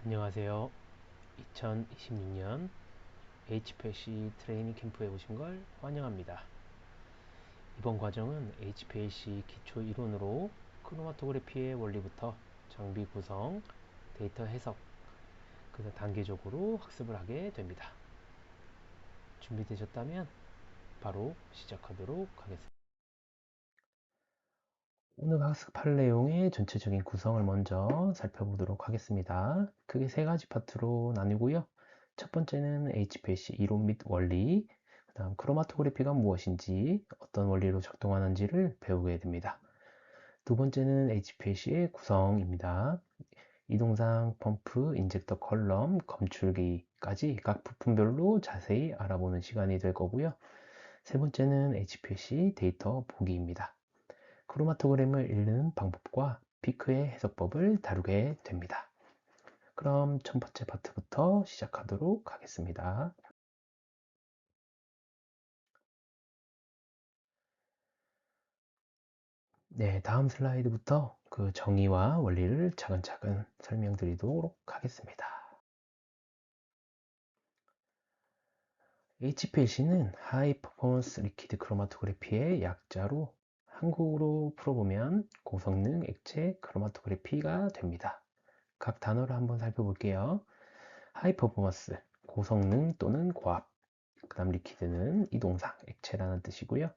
안녕하세요. 2026년 HPLC 트레이닝 캠프에 오신 걸 환영합니다. 이번 과정은 HPLC 기초 이론으로 크로마토그래피의 원리부터 장비 구성, 데이터 해석, 그래서 단계적으로 학습을 하게 됩니다. 준비되셨다면 바로 시작하도록 하겠습니다. 오늘 학습할 내용의 전체적인 구성을 먼저 살펴보도록 하겠습니다. 크게 세 가지 파트로 나누고요. 첫 번째는 HPLC 이론 및 원리, 그 다음 크로마토그래피가 무엇인지, 어떤 원리로 작동하는지를 배우게 됩니다. 두 번째는 HPLC의 구성입니다. 이동상, 펌프, 인젝터 컬럼, 검출기까지 각 부품별로 자세히 알아보는 시간이 될 거고요. 세 번째는 HPLC 데이터 보기입니다. 크로마토그램을 읽는 방법과 피크의 해석법을 다루게 됩니다. 그럼 첫 번째 파트부터 시작하도록 하겠습니다. 네, 다음 슬라이드부터 그 정의와 원리를 차근차근 설명드리도록 하겠습니다. HPLC는 하이 퍼포먼스 리퀴드 크로마토그래피의 약자로 한국어로 풀어보면 고성능 액체 크로마토그래피가 됩니다. 각 단어를 한번 살펴볼게요. 하이 퍼포먼스, 고성능 또는 고압. 그 다음 리퀴드는 이동상, 액체라는 뜻이고요.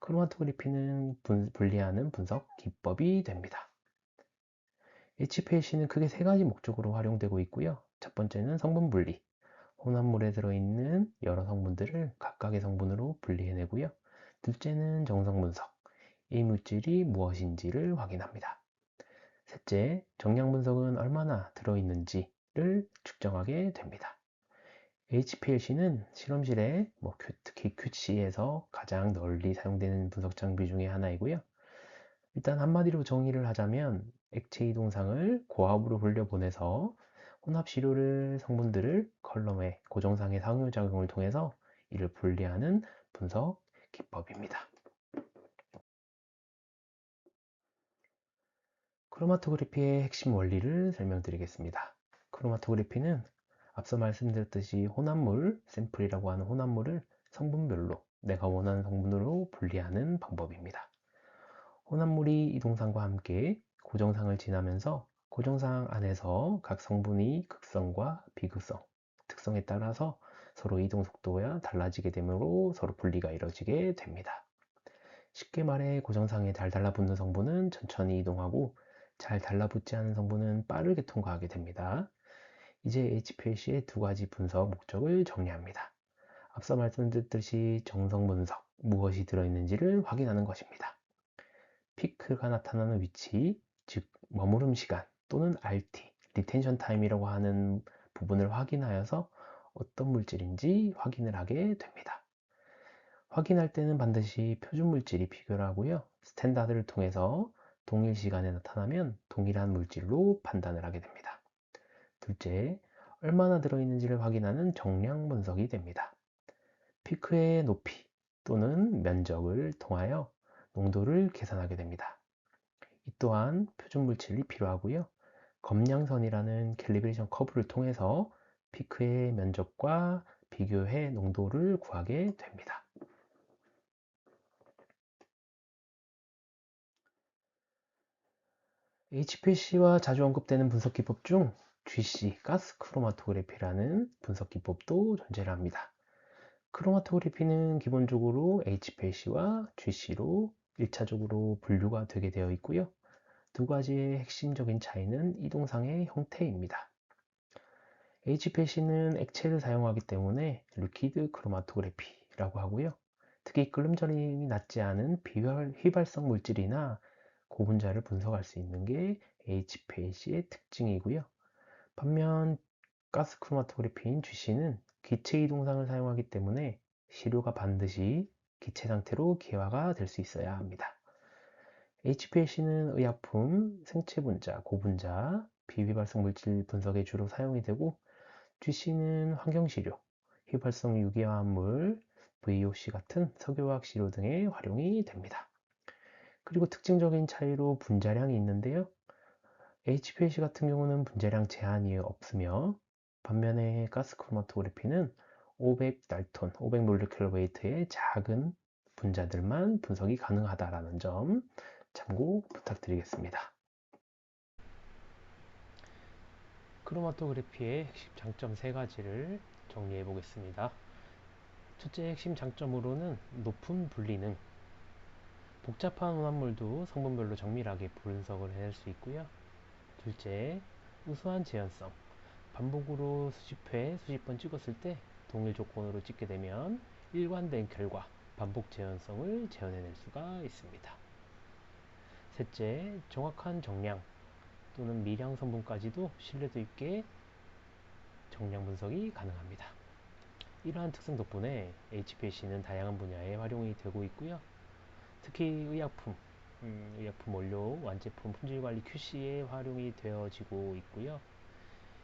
크로마토그래피는 분리하는 분석 기법이 됩니다. HPLC는 크게 세 가지 목적으로 활용되고 있고요. 첫 번째는 성분 분리. 혼합물에 들어있는 여러 성분들을 각각의 성분으로 분리해내고요. 둘째는 정성 분석. 이 물질이 무엇인지를 확인합니다. 셋째, 정량 분석은 얼마나 들어있는지를 측정하게 됩니다. HPLC는 실험실에 특히 QC에서 가장 널리 사용되는 분석 장비 중에 하나이고요. 일단 한마디로 정의를 하자면 액체 이동상을 고압으로 흘려보내서 혼합 시료를 성분들을 컬럼의 고정상의 상호작용을 통해서 이를 분리하는 분석 기법입니다. 크로마토그래피의 핵심 원리를 설명드리겠습니다. 크로마토그래피는 앞서 말씀드렸듯이 혼합물, 샘플이라고 하는 혼합물을 성분별로 내가 원하는 성분으로 분리하는 방법입니다. 혼합물이 이동상과 함께 고정상을 지나면서 고정상 안에서 각 성분이 극성과 비극성, 특성에 따라서 서로 이동 속도가 달라지게 되므로 서로 분리가 이루어지게 됩니다. 쉽게 말해 고정상에 잘 달라붙는 성분은 천천히 이동하고 잘 달라붙지 않은 성분은 빠르게 통과하게 됩니다. 이제 HPLC의 두 가지 분석 목적을 정리합니다. 앞서 말씀드렸듯이 정성 분석, 무엇이 들어있는지를 확인하는 것입니다. 피크가 나타나는 위치, 즉 머무름 시간 또는 RT, 리텐션 타임이라고 하는 부분을 확인하여서 어떤 물질인지 확인을 하게 됩니다. 확인할 때는 반드시 표준 물질이 필요하고요. 스탠다드를 통해서 동일 시간에 나타나면 동일한 물질로 판단을 하게 됩니다. 둘째, 얼마나 들어있는지를 확인하는 정량 분석이 됩니다. 피크의 높이 또는 면적을 통하여 농도를 계산하게 됩니다. 이 또한 표준 물질이 필요하고요. 검량선이라는 캘리브레이션 커브를 통해서 피크의 면적과 비교해 농도를 구하게 됩니다. HPLC와 자주 언급되는 분석 기법 중 GC, 가스 크로마토그래피라는 분석 기법도 존재를 합니다. 크로마토그래피는 기본적으로 HPLC와 GC로 1차적으로 분류가 되게 되어 있고요. 두 가지의 핵심적인 차이는 이동상의 형태입니다. HPLC는 액체를 사용하기 때문에 리퀴드 크로마토그래피라고 하고요. 특히 끓음절임이 낮지 않은 비휘발성 물질이나 고분자를 분석할 수 있는 게 HPLC의 특징이고요. 반면 가스 크로마토그래피인 GC는 기체 이동상을 사용하기 때문에 시료가 반드시 기체 상태로 기화가 될 수 있어야 합니다. HPLC는 의약품, 생체 분자, 고분자, 비휘발성 물질 분석에 주로 사용이 되고 GC는 환경시료, 휘발성 유기화합물, VOC 같은 석유화학 시료 등에 활용이 됩니다. 그리고 특징적인 차이로 분자량이 있는데요. HPLC 같은 경우는 분자량 제한이 없으며 반면에 가스 크로마토그래피는 500달톤, 500몰리큘러 웨이트의 작은 분자들만 분석이 가능하다라는 점 참고 부탁드리겠습니다. 크로마토그래피의 핵심 장점 3가지를 정리해 보겠습니다. 첫째 핵심 장점으로는 높은 분리능, 복잡한 혼합물도 성분별로 정밀하게 분석을 해낼 수 있고요. 둘째, 우수한 재현성, 반복으로 수십 회, 수십 번 찍었을 때 동일 조건으로 찍게 되면 일관된 결과, 반복 재현성을 재현해낼 수가 있습니다. 셋째, 정확한 정량 또는 미량 성분까지도 신뢰도 있게 정량 분석이 가능합니다. 이러한 특성 덕분에 HPLC는 다양한 분야에 활용이 되고 있고요. 특히 의약품, 의약품 원료, 완제품 품질관리 QC에 활용이 되어지고 있고요.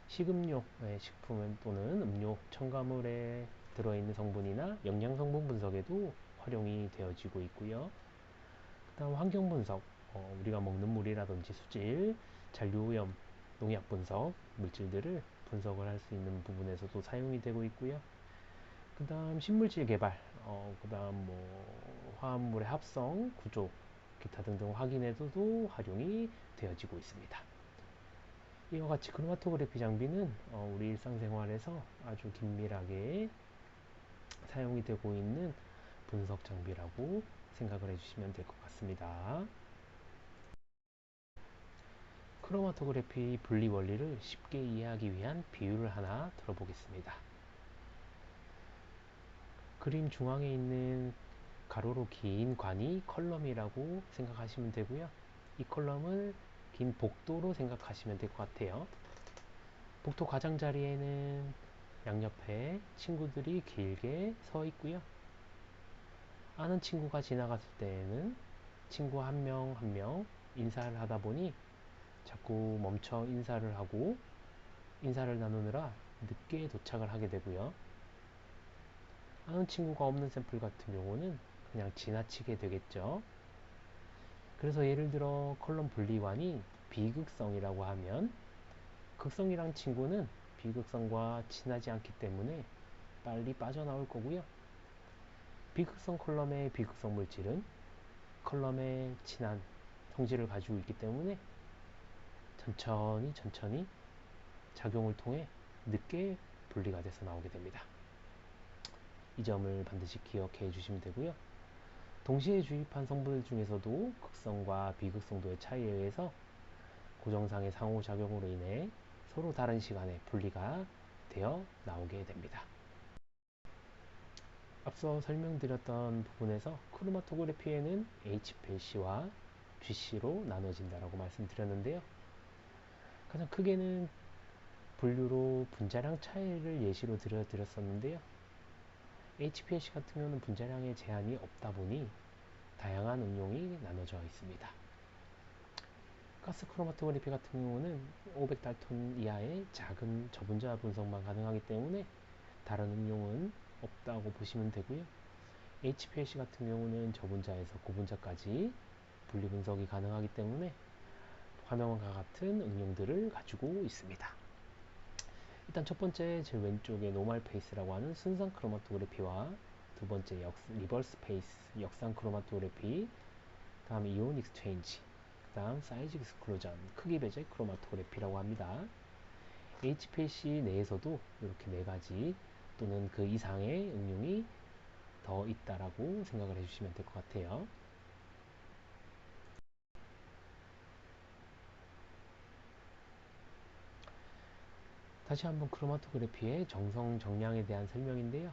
식음료, 식품 또는 음료, 첨가물에 들어있는 성분이나 영양 성분 분석에도 활용이 되어지고 있고요. 그다음 환경 분석, 우리가 먹는 물이라든지 수질, 잔류오염, 농약 분석, 물질들을 분석을 할 수 있는 부분에서도 사용이 되고 있고요. 그 다음 식물질 개발, 그 다음 화합물의 합성, 구조, 기타 등등 확인에도 활용이 되어지고 있습니다. 이와 같이 크로마토그래피 장비는 우리 일상생활에서 아주 긴밀하게 사용이 되고 있는 분석 장비라고 생각을 해주시면 될 것 같습니다. 크로마토그래피 분리 원리를 쉽게 이해하기 위한 비유를 하나 들어보겠습니다. 그림 중앙에 있는 가로로 긴 관이 컬럼이라고 생각하시면 되고요. 이 컬럼을 긴 복도로 생각하시면 될 것 같아요. 복도 가장자리에는 양옆에 친구들이 길게 서 있고요. 아는 친구가 지나갔을 때에는 친구 한 명 한 명 인사를 하다 보니 자꾸 멈춰 인사를 하고 인사를 나누느라 늦게 도착을 하게 되고요. 아는 친구가 없는 샘플 같은 경우는 그냥 지나치게 되겠죠. 그래서 예를 들어 컬럼 분리관이 비극성이라고 하면 극성이란 친구는 비극성과 친하지 않기 때문에 빨리 빠져나올 거고요. 비극성 컬럼의 비극성 물질은 컬럼에 친한 성질을 가지고 있기 때문에 천천히 작용을 통해 늦게 분리가 돼서 나오게 됩니다. 이 점을 반드시 기억해 주시면 되고요. 동시에 주입한 성분들 중에서도 극성과 비극성도의 차이에 의해서 고정상의 상호작용으로 인해 서로 다른 시간에 분리가 되어 나오게 됩니다. 앞서 설명드렸던 부분에서 크로마토그래피에는 HPLC와 GC로 나눠진다고 말씀드렸는데요. 가장 크게는 분류로 분자량 차이를 예시로 드렸었는데요. HPLC 같은 경우는 분자량의 제한이 없다 보니 다양한 응용이 나눠져 있습니다. 가스 크로마토그래피 같은 경우는 500달톤 이하의 작은 저분자 분석만 가능하기 때문에 다른 응용은 없다고 보시면 되고요. HPLC 같은 경우는 저분자에서 고분자까지 분리 분석이 가능하기 때문에 화면과 같은 응용들을 가지고 있습니다. 일단 첫 번째 제 왼쪽에 노멀 페이스라고 하는 순상 크로마토그래피와 두 번째 리버스 페이스 역상 크로마토그래피, 다음 이온 익스체인지, 그 다음 사이즈 익스클루전 크기 배제 크로마토그래피라고 합니다. HPLC 내에서도 이렇게 네 가지 또는 그 이상의 응용이 더 있다라고 생각을 해주시면 될 것 같아요. 다시 한번 크로마토그래피의 정성 정량에 대한 설명인데요.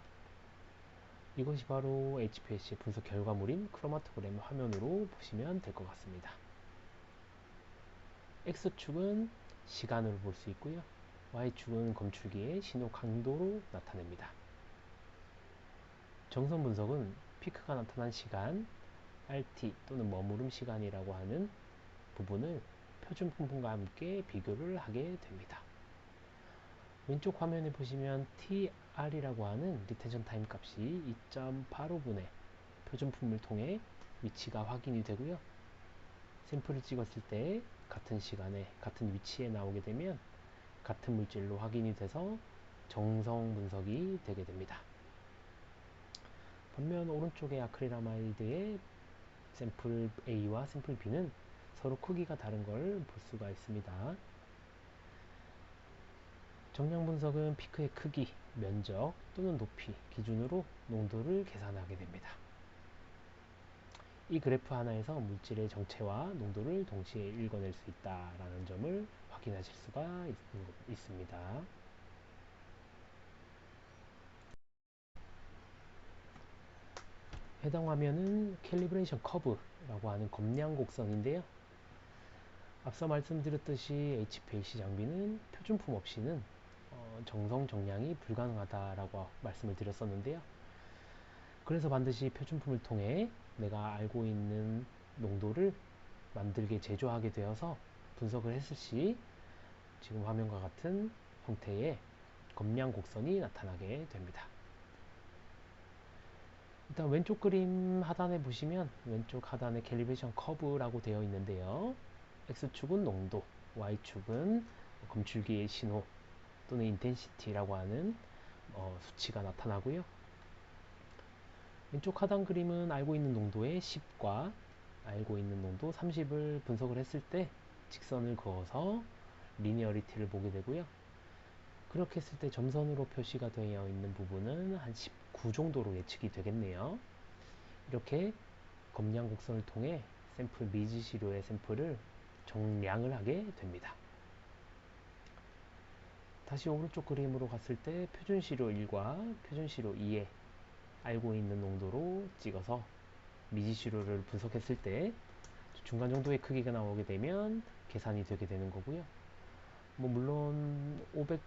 이것이 바로 HPLC 분석 결과물인 크로마토그램 화면으로 보시면 될 것 같습니다. X축은 시간으로 볼 수 있고요. Y축은 검출기의 신호 강도로 나타냅니다. 정성 분석은 피크가 나타난 시간, RT 또는 머무름 시간이라고 하는 부분을 표준 분분과 함께 비교를 하게 됩니다. 왼쪽 화면에 보시면 TR이라고 하는 리텐션 타임 값이 2.85분의 표준품을 통해 위치가 확인이 되고요. 샘플을 찍었을 때 같은 시간에 같은 위치에 나오게 되면 같은 물질로 확인이 돼서 정성 분석이 되게 됩니다. 반면 오른쪽의 아크릴아마이드의 샘플 A와 샘플 B는 서로 크기가 다른 걸 볼 수가 있습니다. 정량 분석은 피크의 크기, 면적 또는 높이 기준으로 농도를 계산하게 됩니다. 이 그래프 하나에서 물질의 정체와 농도를 동시에 읽어낼 수 있다는 점을 확인하실 수가 있습니다. 해당 화면은 캘리브레이션 커브라고 하는 검량 곡선인데요. 앞서 말씀드렸듯이 HPLC 장비는 표준품 없이는 정성 정량이 불가능하다라고 말씀을 드렸었는데요. 그래서 반드시 표준품을 통해 내가 알고 있는 농도를 만들게 제조하게 되어서 분석을 했을 시 지금 화면과 같은 형태의 검량 곡선이 나타나게 됩니다. 일단 왼쪽 그림 하단에 보시면 왼쪽 하단에 캘리브레이션 커브라고 되어 있는데요. X축은 농도, Y축은 검출기의 신호 또는 인텐시티라고 하는 수치가 나타나고요. 왼쪽 하단 그림은 알고 있는 농도의 10과 알고 있는 농도 30을 분석을 했을 때 직선을 그어서 리니어리티를 보게 되고요. 그렇게 했을 때 점선으로 표시가 되어 있는 부분은 한 19 정도로 예측이 되겠네요. 이렇게 검량 곡선을 통해 샘플 미지시료의 샘플을 정량을 하게 됩니다. 다시 오른쪽 그림으로 갔을 때 표준시료 1과 표준시료 2에 알고 있는 농도로 찍어서 미지시료를 분석했을 때 중간 정도의 크기가 나오게 되면 계산이 되게 되는 거고요. 물론 500,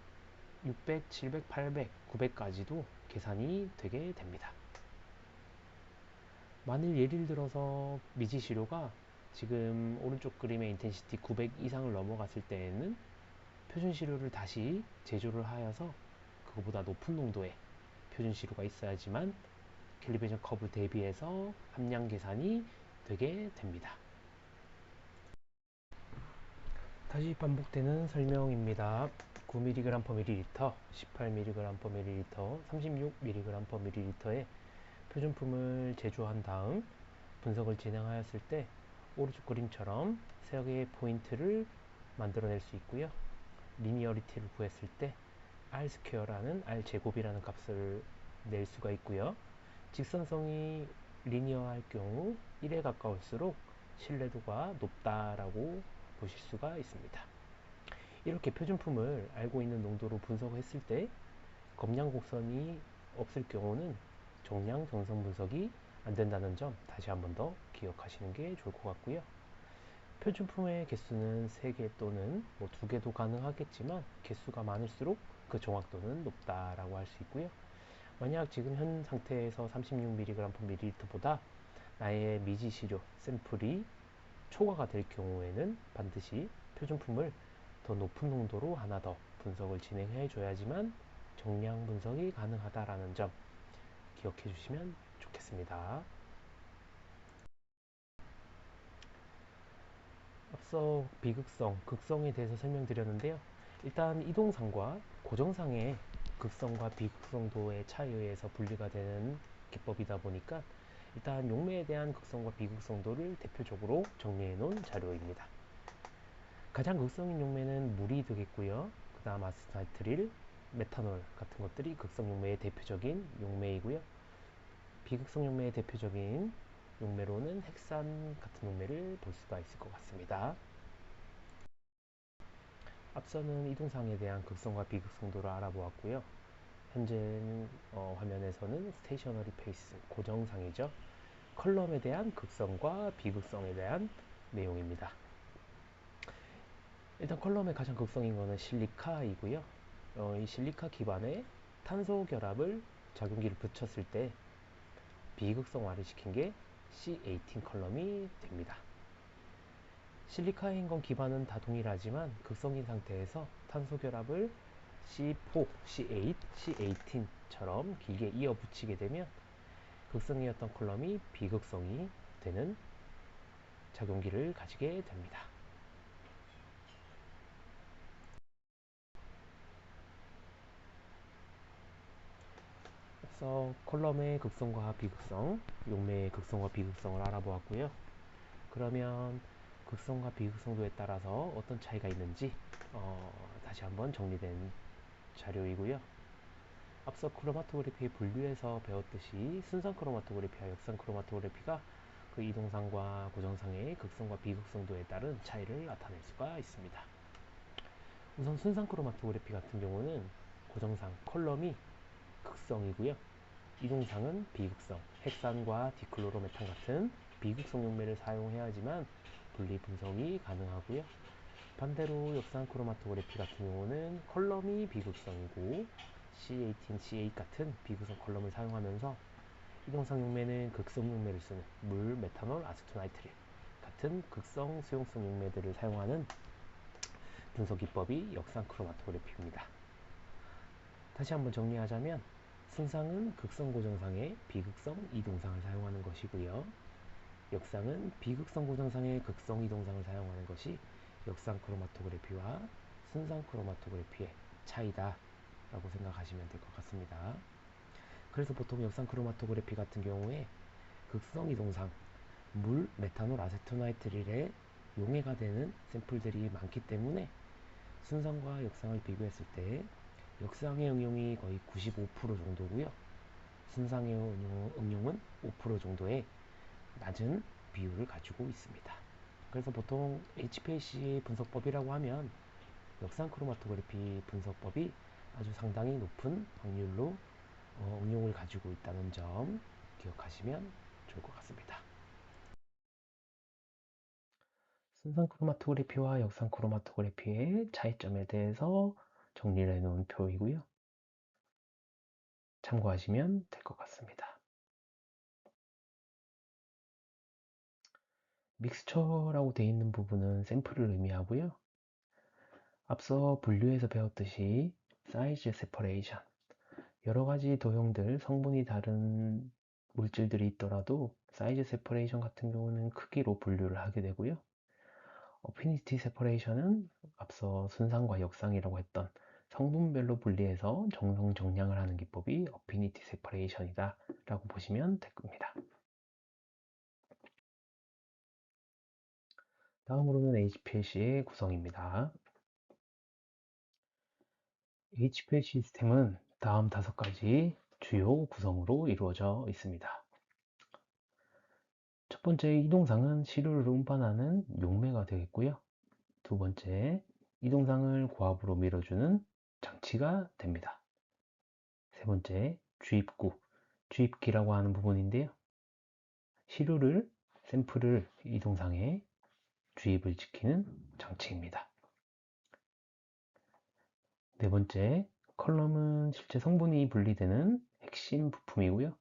600, 700, 800, 900까지도 계산이 되게 됩니다. 만일 예를 들어서 미지시료가 지금 오른쪽 그림의 인텐시티 900 이상을 넘어갔을 때에는 표준시료를 다시 제조를 하여서 그거보다 높은 농도의 표준시료가 있어야지만 캘리브레이션 커브 대비해서 함량 계산이 되게 됩니다. 다시 반복되는 설명입니다. 9mg/ml, 18mg/ml, 36mg/ml의 표준품을 제조한 다음 분석을 진행하였을 때 오른쪽 그림처럼 세 개의 포인트를 만들어낼 수 있고요. 리니어리티를 구했을 때 R2라는 R제곱이라는 값을 낼 수가 있고요. 직선성이 리니어할 경우 1에 가까울수록 신뢰도가 높다라고 보실 수가 있습니다. 이렇게 표준품을 알고 있는 농도로 분석했을 때 검량 곡선이 없을 경우는 정량 정성 분석이 안 된다는 점 다시 한 번 더 기억하시는 게 좋을 것 같고요. 표준품의 개수는 3개 또는 2개도 가능하겠지만 개수가 많을수록 그 정확도는 높다라고 할 수 있고요. 만약 지금 현 상태에서 36mg/ml보다 나의 미지시료 샘플이 초과가 될 경우에는 반드시 표준품을 더 높은 농도로 하나 더 분석을 진행해 줘야지만 정량 분석이 가능하다라는 점 기억해 주시면 좋겠습니다. 앞서 비극성, 극성에 대해서 설명드렸는데요. 일단 이동상과 고정상의 극성과 비극성도의 차이에 의해서 분리가 되는 기법이다 보니까 일단 용매에 대한 극성과 비극성도를 대표적으로 정리해 놓은 자료입니다. 가장 극성인 용매는 물이 되겠고요. 그 다음 아세트나이트릴, 메탄올 같은 것들이 극성 용매의 대표적인 용매이고요. 비극성 용매의 대표적인 용매로는 핵산 같은 용매를 볼 수가 있을 것 같습니다. 앞서는 이동상에 대한 극성과 비극성도를 알아보았고요. 현재 화면에서는 스테이셔너리 페이스, 고정상이죠. 컬럼에 대한 극성과 비극성에 대한 내용입니다. 일단 컬럼의 가장 극성인 것은 실리카이고요. 이 실리카 기반에 탄소 결합을 작용기를 붙였을 때 비극성화를 시킨 게 C18 컬럼이 됩니다. 실리카인 건 기반은 다 동일하지만 극성인 상태에서 탄소 결합을 C4, C8, C18처럼 길게 이어 붙이게 되면 극성이었던 컬럼이 비극성이 되는 작용기를 가지게 됩니다. 앞서 컬럼의 극성과 비극성, 용매의 극성과 비극성을 알아보았고요. 그러면 극성과 비극성도에 따라서 어떤 차이가 있는지 다시 한번 정리된 자료이고요. 앞서 크로마토그래피의 분류에서 배웠듯이 순상 크로마토그래피와 역상 크로마토그래피가 그 이동상과 고정상의 극성과 비극성도에 따른 차이를 나타낼 수가 있습니다. 우선 순상 크로마토그래피 같은 경우는 고정상 컬럼이 극성이고요. 이동상은 비극성, 헥산과 디클로로메탄 같은 비극성 용매를 사용해야지만 분리 분석이 가능하고요. 반대로 역상 크로마토그래피 같은 경우는 컬럼이 비극성이고 C18, C8 같은 비극성 컬럼을 사용하면서 이동상 용매는 극성 용매를 쓰는 물, 메탄올, 아세토나이트릴 같은 극성 수용성 용매들을 사용하는 분석 기법이 역상 크로마토그래피입니다. 다시 한번 정리하자면 순상은 극성 고정상의 비극성 이동상을 사용하는 것이고요. 역상은 비극성 고정상의 극성 이동상을 사용하는 것이 역상 크로마토그래피와 순상 크로마토그래피의 차이다 라고 생각하시면 될 것 같습니다. 그래서 보통 역상 크로마토그래피 같은 경우에 극성 이동상 물, 메탄올, 아세토나이트릴에 용해가 되는 샘플들이 많기 때문에 순상과 역상을 비교했을 때 역상의 응용이 거의 95% 정도고요. 순상의 응용은 5% 정도의 낮은 비율을 가지고 있습니다. 그래서 보통 HPLC 분석법이라고 하면 역상 크로마토그래피 분석법이 아주 상당히 높은 확률로 응용을 가지고 있다는 점 기억하시면 좋을 것 같습니다. 순상 크로마토그래피와 역상 크로마토그래피의 차이점에 대해서 정리를 해놓은 표이고요. 참고하시면 될 것 같습니다. 믹스처라고 되어 있는 부분은 샘플을 의미하고요. 앞서 분류에서 배웠듯이 사이즈 세퍼레이션, 여러 가지 도형들, 성분이 다른 물질들이 있더라도 사이즈 세퍼레이션 같은 경우는 크기로 분류를 하게 되고요. 어피니티 세퍼레이션은 앞서 순상과 역상이라고 했던 성분별로 분리해서 정성 정량을 하는 기법이 어피니티 세퍼레이션이다 라고 보시면 될 겁니다. 다음으로는 HPLC의 구성입니다. HPLC 시스템은 다음 5가지 주요 구성으로 이루어져 있습니다. 첫 번째, 이동상은 시료를 운반하는 용매가 되겠고요. 두 번째, 이동상을 고압으로 밀어주는 장치가 됩니다. 세 번째, 주입구, 주입기라고 하는 부분인데요. 시료를, 샘플을 이동상에 주입을 지키는 장치입니다. 네 번째, 컬럼은 실제 성분이 분리되는 핵심 부품이고요.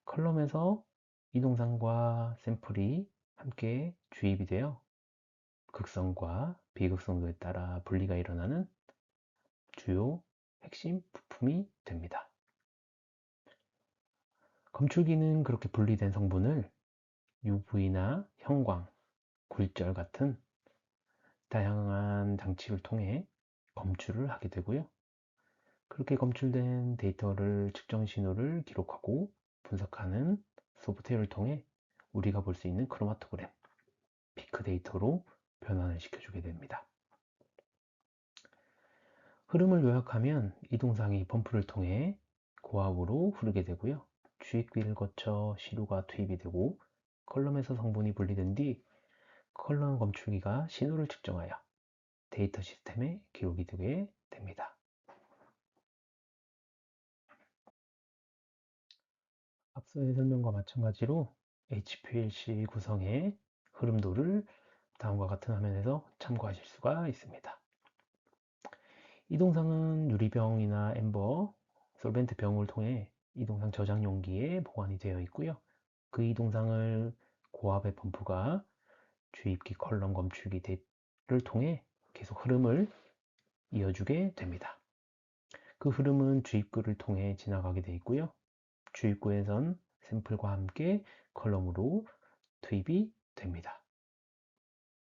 컬럼에서 이동상과 샘플이 함께 주입이 되어 극성과 비극성도에 따라 분리가 일어나는 주요 핵심 부품이 됩니다. 검출기는 그렇게 분리된 성분을 UV나 형광, 굴절 같은 다양한 장치를 통해 검출을 하게 되고요. 그렇게 검출된 데이터를 측정 신호를 기록하고 분석하는 소프트웨어를 통해 우리가 볼 수 있는 크로마토그램, 피크 데이터로 변환을 시켜주게 됩니다. 흐름을 요약하면 이동상이 펌프를 통해 고압으로 흐르게 되고요. 주입기를 거쳐 시료가 투입이 되고 컬럼에서 성분이 분리된 뒤 컬럼 검출기가 신호를 측정하여 데이터 시스템에 기록이 되게 됩니다. 앞서의 설명과 마찬가지로 HPLC 구성의 흐름도를 다음과 같은 화면에서 참고하실 수가 있습니다. 이동상은 유리병이나 엠버, 솔벤트 병을 통해 이동상 저장 용기에 보관이 되어 있고요. 그 이동상을 고압의 펌프가 주입기 컬럼 검출기를 통해 계속 흐름을 이어주게 됩니다. 그 흐름은 주입구를 통해 지나가게 되어 있고요. 주입구에선 샘플과 함께 컬럼으로 투입이 됩니다.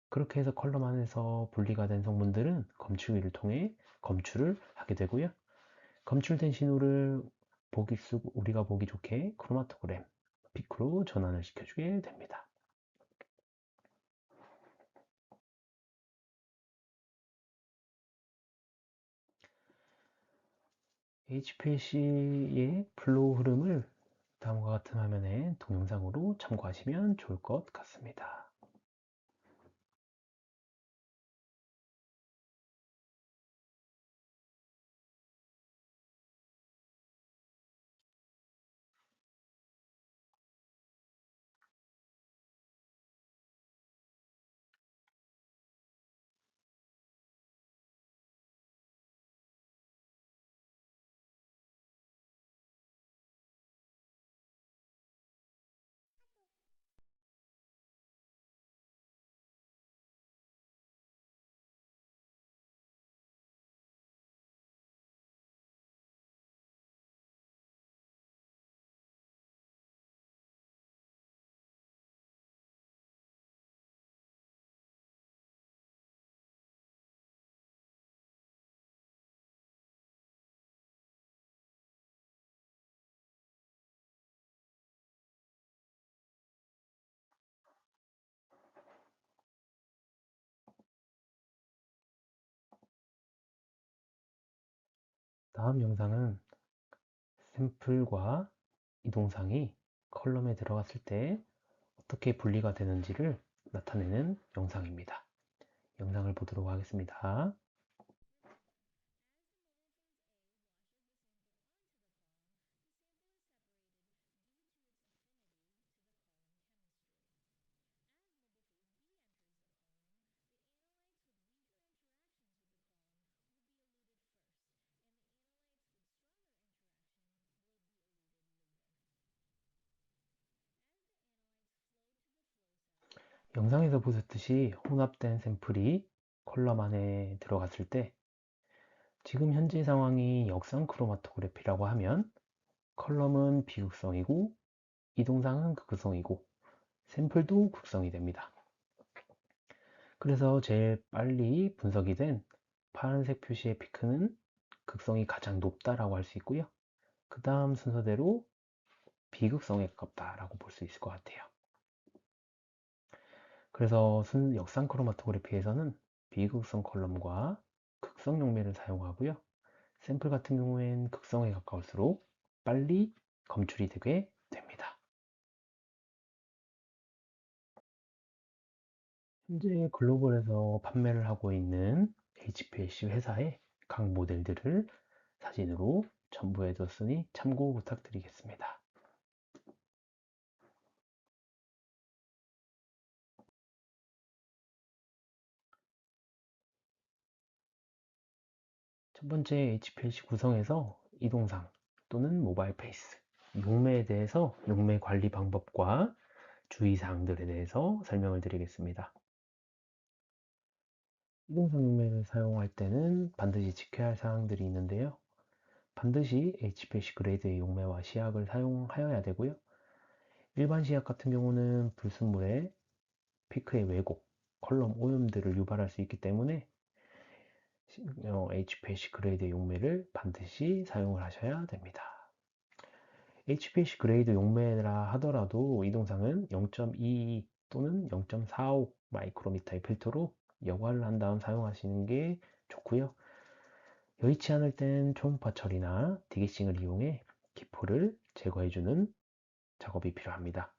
그렇게 해서 컬럼 안에서 분리가 된 성분들은 검출기를 통해 검출을 하게 되고요. 검출된 신호를 우리가 보기 좋게 크로마토그램, 피크로 전환을 시켜주게 됩니다. HPLC의 플로우 흐름을 다음과 같은 화면에 동영상으로 참고하시면 좋을 것 같습니다. 다음 영상은 샘플과 이동상이 컬럼에 들어갔을 때 어떻게 분리가 되는지를 나타내는 영상입니다. 영상을 보도록 하겠습니다. 영상에서 보셨듯이 혼합된 샘플이 컬럼 안에 들어갔을 때 지금 현재 상황이 역상 크로마토그래피라고 하면 컬럼은 비극성이고 이동상은 극성이고 샘플도 극성이 됩니다. 그래서 제일 빨리 분석이 된 파란색 표시의 피크는 극성이 가장 높다라고 할 수 있고요. 그 다음 순서대로 비극성에 가깝다라고 볼 수 있을 것 같아요. 그래서 역상 크로마토그래피에서는 비극성 컬럼과 극성 용매를 사용하고요. 샘플 같은 경우엔 극성에 가까울수록 빨리 검출이 되게 됩니다. 현재 글로벌에서 판매를 하고 있는 HPLC 회사의 각 모델들을 사진으로 첨부해 뒀으니 참고 부탁드리겠습니다. 첫 번째 HPLC 구성에서 이동상 또는 모바일 페이스, 용매에 대해서 용매 관리 방법과 주의사항들에 대해서 설명을 드리겠습니다. 이동상 용매를 사용할 때는 반드시 지켜야 할 사항들이 있는데요. 반드시 HPLC 그레이드의 용매와 시약을 사용하여야 되고요. 일반 시약 같은 경우는 불순물에 피크의 왜곡, 컬럼 오염들을 유발할 수 있기 때문에 HPLC 그레이드 용매를 반드시 사용을 하셔야 됩니다. HPLC 그레이드 용매라 하더라도 이동상은 0.22 또는 0.45 마이크로미터의 필터로 여과를 한 다음 사용하시는 게 좋고요. 여의치 않을 땐 초음파 처리나 디게싱을 이용해 기포를 제거해주는 작업이 필요합니다.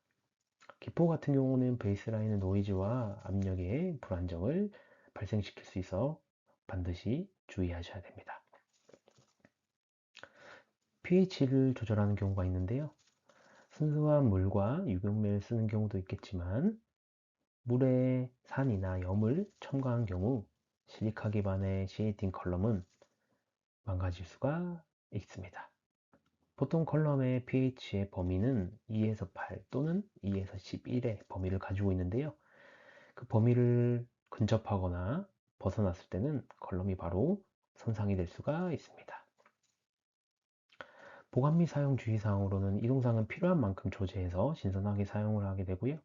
기포 같은 경우는 베이스라인의 노이즈와 압력의 불안정을 발생시킬 수 있어 반드시 주의하셔야 됩니다. pH를 조절하는 경우가 있는데요. 순수한 물과 유경매를 쓰는 경우도 있겠지만 물에 산이나 염을 첨가한 경우 실리카 기반의 시에이팅 컬럼은 망가질 수가 있습니다. 보통 컬럼의 pH의 범위는 2에서 8 또는 2에서 11의 범위를 가지고 있는데요. 그 범위를 근접하거나 벗어났을 때는 컬럼이 바로 손상이 될 수가 있습니다. 보관 및 사용 주의사항으로는 이동상은 필요한 만큼 조제해서 신선하게 사용을 하게 되고요.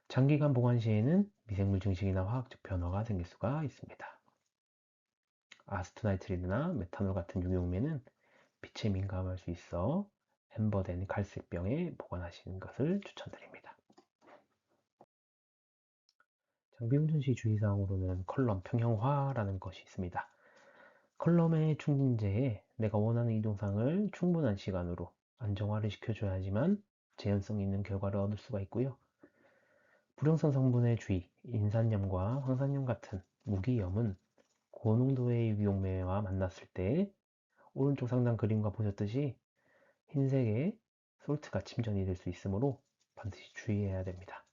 장기간 보관 시에는 미생물 증식이나 화학적 변화가 생길 수가 있습니다. 아스트나이트린이나 메탄올 같은 유용매는 빛에 민감할 수 있어 엠버된 갈색병에 보관하시는 것을 추천드립니다. 장비 운전 시 주의사항으로는 컬럼 평형화라는 것이 있습니다. 컬럼의 충진제에 내가 원하는 이동상을 충분한 시간으로 안정화를 시켜줘야지만 재현성 있는 결과를 얻을 수가 있고요. 불용성 성분의 주의, 인산염과 황산염 같은 무기염은 고농도의 유기용매와 만났을 때 오른쪽 상단 그림과 보셨듯이 흰색의 솔트가 침전이 될 수 있으므로 반드시 주의해야 됩니다.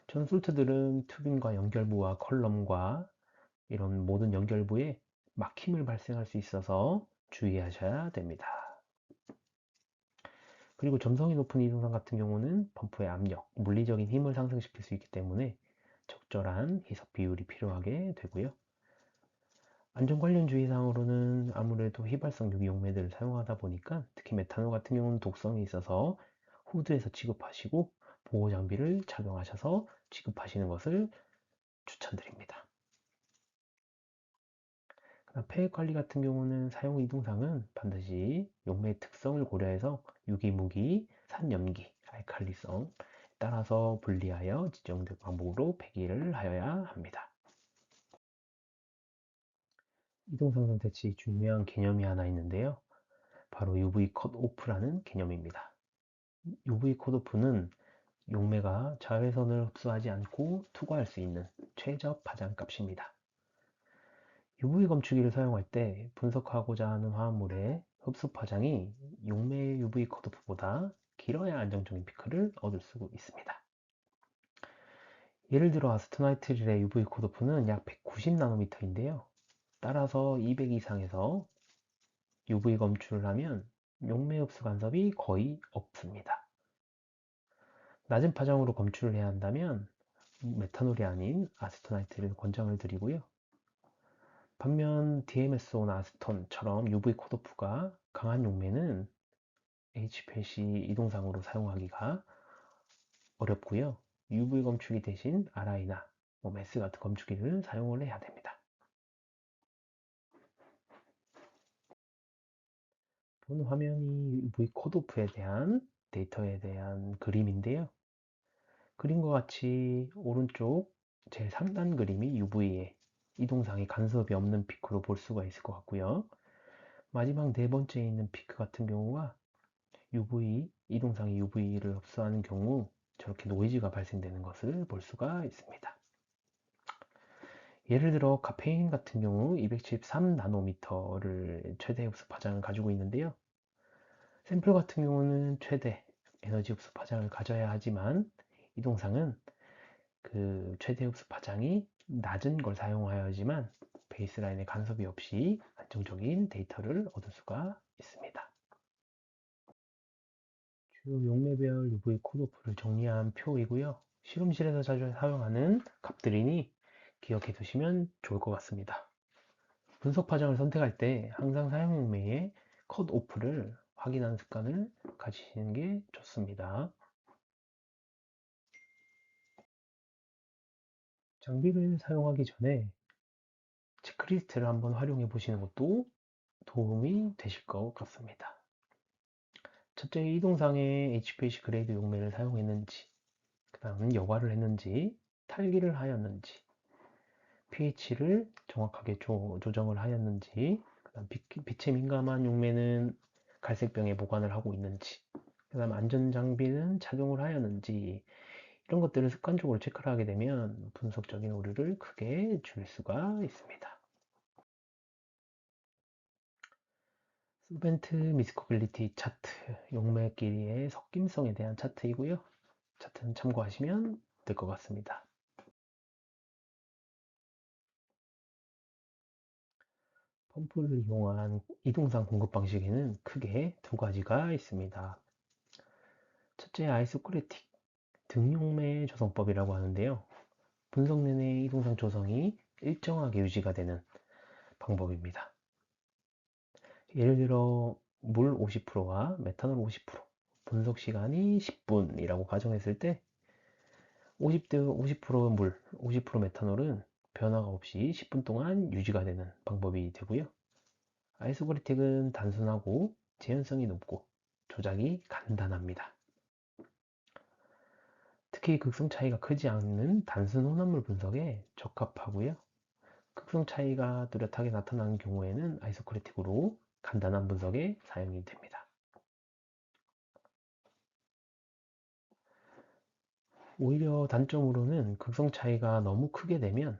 전 솔트들은 튜빙과 연결부와 컬럼과 이런 모든 연결부에 막힘을 발생할 수 있어서 주의하셔야 됩니다. 그리고 점성이 높은 이동상 같은 경우는 펌프의 압력, 물리적인 힘을 상승시킬 수 있기 때문에 적절한 희석 비율이 필요하게 되고요. 안전 관련 주의사항으로는 아무래도 휘발성 유기용매들을 사용하다 보니까 특히 메탄올 같은 경우는 독성이 있어서 후드에서 취급하시고 보호 장비를 착용하셔서 취급하시는 것을 추천드립니다. 폐획 관리 같은 경우는 사용 이동상은 반드시 용매의 특성을 고려해서 유기, 무기, 산염기, 알칼리성 따라서 분리하여 지정된 방법으로 폐기를 하여야 합니다. 이동상 선택 시 중요한 개념이 하나 있는데요. 바로 UV 컷 오프라는 개념입니다. UV 컷 오프는 용매가 자외선을 흡수하지 않고 투과할 수 있는 최저 파장값입니다. UV 검출기를 사용할 때 분석하고자 하는 화합물의 흡수 파장이 용매의 UV 컷오프보다 길어야 안정적인 피크를 얻을 수 있습니다. 예를 들어 아스토나이트릴의 UV 컷오프는 약 190나노미터인데요. 따라서 200 이상에서 UV 검출을 하면 용매 흡수 간섭이 거의 없습니다. 낮은 파장으로 검출을 해야 한다면 메탄올이 아닌 아스토나이트를 권장을 드리고요. 반면 DMSO나 아스톤처럼 UV 컷오프가 강한 용매는 HPLC 이동상으로 사용하기가 어렵고요. UV 검출기 대신 RI나 MES 같은 검출기를 사용을 해야 됩니다. 본 화면이 UV 컷오프에 대한 데이터에 대한 그림인데요. 그림과 같이 오른쪽 제일 상단 그림이 UV에 이동상의 간섭이 없는 피크로 볼 수가 있을 것 같고요. 마지막 네 번째에 있는 피크 같은 경우가 UV, 이동상이 UV를 흡수하는 경우 저렇게 노이즈가 발생되는 것을 볼 수가 있습니다. 예를 들어 카페인 같은 경우 273나노미터를 최대 흡수 파장을 가지고 있는데요. 샘플 같은 경우는 최대 에너지 흡수 파장을 가져야 하지만 이동상은 그 최대 흡수 파장이 낮은 걸 사용하여야지만 베이스라인의 간섭이 없이 안정적인 데이터를 얻을 수가 있습니다. 주요 용매별 UV 컷오프를 정리한 표이고요. 실험실에서 자주 사용하는 값들이니 기억해 두시면 좋을 것 같습니다. 분석 파장을 선택할 때 항상 사용 용매의 컷오프를 확인하는 습관을 가지시는 게 좋습니다. 장비를 사용하기 전에 체크리스트를 한번 활용해 보시는 것도 도움이 되실 것 같습니다. 첫째, 이동상에 HPLC 그레이드 용매를 사용했는지, 그 다음은 여과를 했는지, 탈기를 하였는지, pH를 정확하게 조정을 하였는지, 그 다음 빛에 민감한 용매는 갈색병에 보관을 하고 있는지, 그 다음 안전장비는 착용을 하였는지, 이런 것들을 습관적으로 체크를 하게 되면 분석적인 오류를 크게 줄 수가 있습니다. 소벤트 미스코빌리티 차트, 용매끼리의 섞임성에 대한 차트이고요. 차트는 참고하시면 될 것 같습니다. 펌프를 이용한 이동상 공급 방식에는 크게 두 가지가 있습니다. 첫째, 아이소크레틱 등용매 조성법이라고 하는데요. 분석 내내 이동상 조성이 일정하게 유지가 되는 방법입니다. 예를 들어 물 50%와 메탄올 50%, 분석 시간이 10분이라고 가정했을 때 50% 물, 50% 메탄올은 변화가 없이 10분 동안 유지가 되는 방법이 되고요. 아이소크리틱은 단순하고 재현성이 높고 조작이 간단합니다. 특히 극성 차이가 크지 않는 단순 혼합물 분석에 적합하고요. 극성 차이가 뚜렷하게 나타나는 경우에는 아이소크리틱으로 간단한 분석에 사용이 됩니다. 오히려 단점으로는 극성 차이가 너무 크게 되면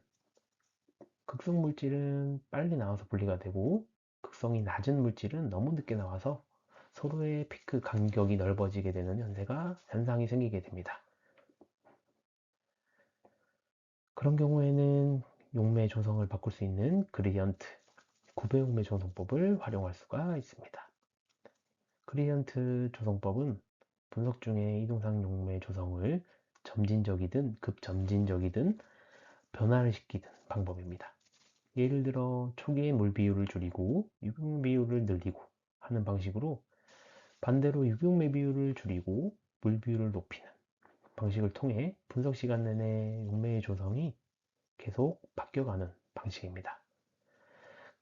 극성 물질은 빨리 나와서 분리가 되고 극성이 낮은 물질은 너무 늦게 나와서 서로의 피크 간격이 넓어지게 되는 현상이 생기게 됩니다. 그런 경우에는 용매 조성을 바꿀 수 있는 그레디언트, 구배 용매 조성법을 활용할 수가 있습니다. 그레디언트 조성법은 분석 중에 이동상 용매 조성을 점진적이든 급점진적이든 변화를 시키는 방법입니다. 예를 들어 초기에 물 비율을 줄이고 유경 비율을 늘리고 하는 방식으로, 반대로 유경매 비율을 줄이고 물 비율을 높이는 방식을 통해 분석 시간 내내 용매의 조성이 계속 바뀌어가는 방식입니다.